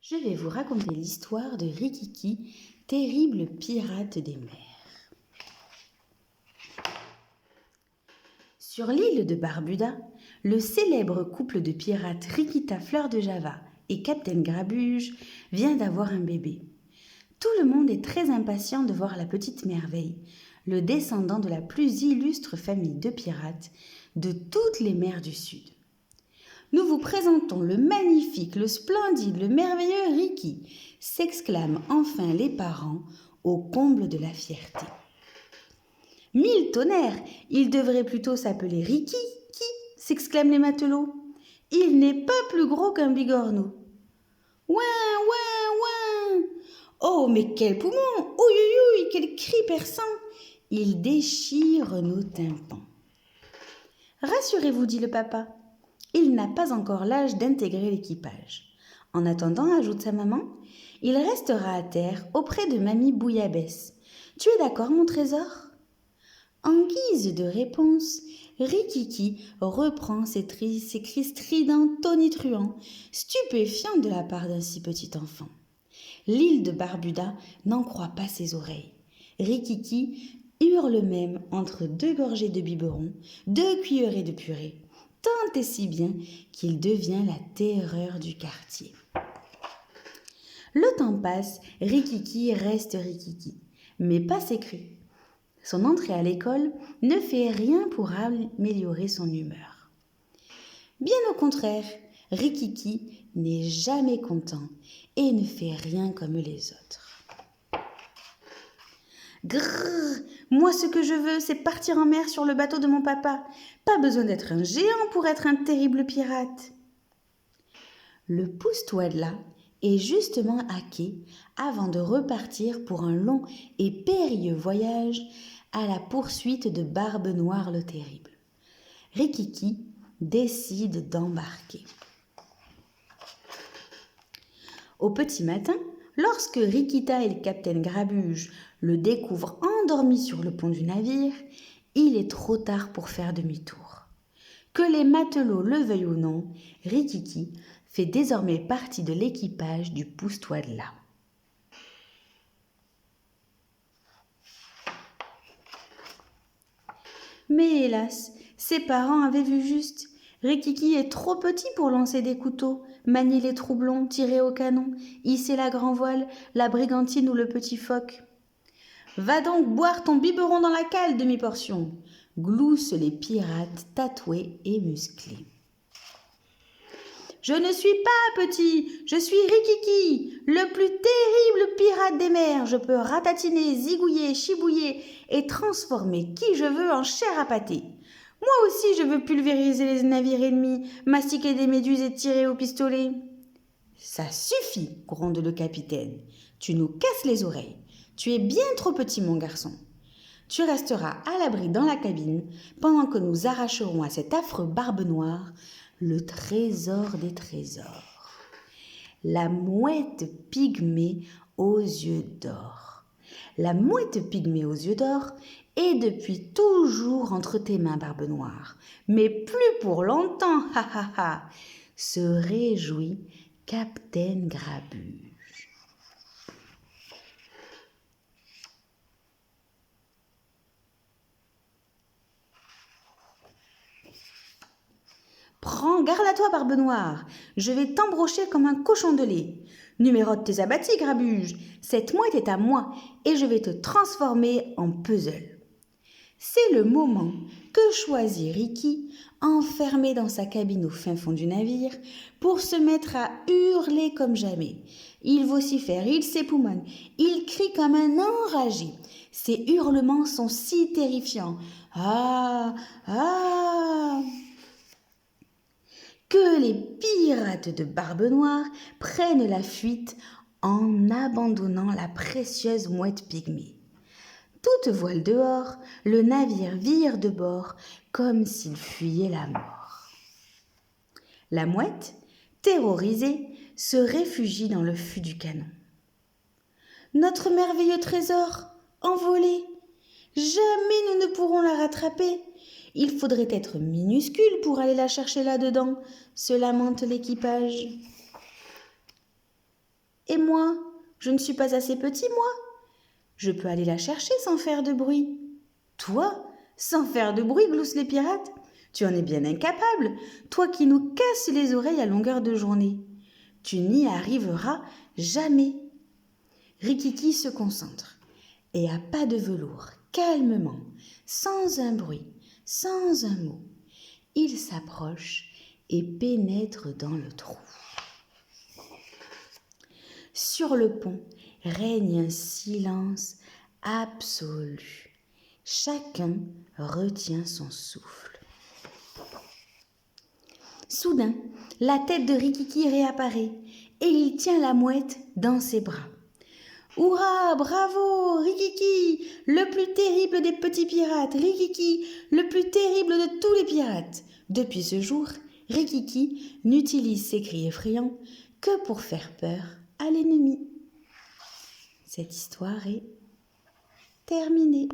Je vais vous raconter l'histoire de Rikiki, terrible pirate des mers. Sur l'île de Barbuda, le célèbre couple de pirates Rikita Fleur de Java et Captain Grabuge vient d'avoir un bébé. Tout le monde est très impatient de voir la petite merveille, le descendant de la plus illustre famille de pirates de toutes les mers du Sud. Nous vous présentons le magnifique, le splendide, le merveilleux Riki, s'exclament enfin les parents au comble de la fierté. Mille tonnerres, il devrait plutôt s'appeler Riki, s'exclament les matelots. Il n'est pas plus gros qu'un bigorneau. Ouin, ouin, ouin. Oh, mais quel poumon! Ouï, quel cri perçant! Il déchire nos tympans. Rassurez-vous, dit le papa. Il n'a pas encore l'âge d'intégrer l'équipage. En attendant, ajoute sa maman, il restera à terre auprès de mamie Bouillabaisse. Tu es d'accord, mon trésor? En guise de réponse, Rikiki reprend ses cris stridents tonitruants, stupéfiants de la part d'un si petit enfant. L'île de Barbuda n'en croit pas ses oreilles. Rikiki hurle même entre deux gorgées de biberon, 2 cuillerées de purée, tant et si bien qu'il devient la terreur du quartier. Le temps passe, Rikiki reste Rikiki, mais pas ses cris. Son entrée à l'école ne fait rien pour améliorer son humeur. Bien au contraire, Rikiki n'est jamais content et ne fait rien comme les autres. Grrr, moi ce que je veux, c'est partir en mer sur le bateau de mon papa. Pas besoin d'être un géant pour être un terrible pirate. Le pousse-toi-de-là est justement à quai avant de repartir pour un long et périlleux voyage à la poursuite de Barbe Noire le Terrible. Rikiki décide d'embarquer. Au petit matin, lorsque Rikita et le capitaine Grabuge le découvrent endormi sur le pont du navire, il est trop tard pour faire demi-tour. Que les matelots le veuillent ou non, Rikiki fait désormais partie de l'équipage du pousse-toi-de-là. Mais hélas, ses parents avaient vu juste. Rikiki est trop petit pour lancer des couteaux, manier les troublons, tirer au canon, hisser la grand voile, la brigantine ou le petit phoque. Va donc boire ton biberon dans la cale, demi-portion, gloussent les pirates tatoués et musclés. Je ne suis pas petit, je suis Rikiki, le plus terrible pirate des mers. Je peux ratatiner, zigouiller, chibouiller et transformer qui je veux en chair à pâté. Moi aussi, je veux pulvériser les navires ennemis, mastiquer des méduses et tirer au pistolet. Ça suffit, gronde le capitaine. Tu nous casses les oreilles. Tu es bien trop petit, mon garçon. Tu resteras à l'abri dans la cabine pendant que nous arracherons à cet affreux Barbe Noire le trésor des trésors. La mouette pygmée aux yeux d'or. La mouette pygmée aux yeux d'or est depuis toujours entre tes mains, Barbe Noire, mais plus pour longtemps, ha ha ha, se réjouit Captain Grabuge. Prends garde à toi, Barbe Noire, je vais t'embrocher comme un cochon de lait. Numérote tes abattis, Grabuge, cette mouette est à moi et je vais te transformer en puzzle. C'est le moment que choisit Riki, enfermé dans sa cabine au fin fond du navire, pour se mettre à hurler comme jamais. Il vocifère, il s'époumonne, il crie comme un enragé. Ses hurlements sont si terrifiants. Ah, ah que les pirates de Barbe Noire prennent la fuite en abandonnant la précieuse mouette pygmée. Toute voile dehors, le navire vire de bord comme s'il fuyait la mort. La mouette, terrorisée, se réfugie dans le fût du canon. Notre merveilleux trésor, envolé, jamais nous ne pourrons la rattraper. Il faudrait être minuscule pour aller la chercher là-dedans, se lamente l'équipage. moi. Je ne suis pas assez petit, moi. Je peux aller la chercher sans faire de bruit. Toi, sans faire de bruit, gloussent les pirates. Tu en es bien incapable, toi qui nous casses les oreilles à longueur de journée. Tu n'y arriveras jamais. Rikiki se concentre et à pas de velours, calmement, sans un bruit, sans un mot, il s'approche et pénètre dans le trou. Sur le pont règne un silence absolu. Chacun retient son souffle. Soudain, la tête de Rikiki réapparaît et il tient la mouette dans ses bras. « Hurrah, bravo, Rikiki, le plus terrible des petits pirates, Rikiki, le plus terrible de tous les pirates !» Depuis ce jour, Rikiki n'utilise ses cris effrayants que pour faire peur à l'ennemi. Cette histoire est terminée.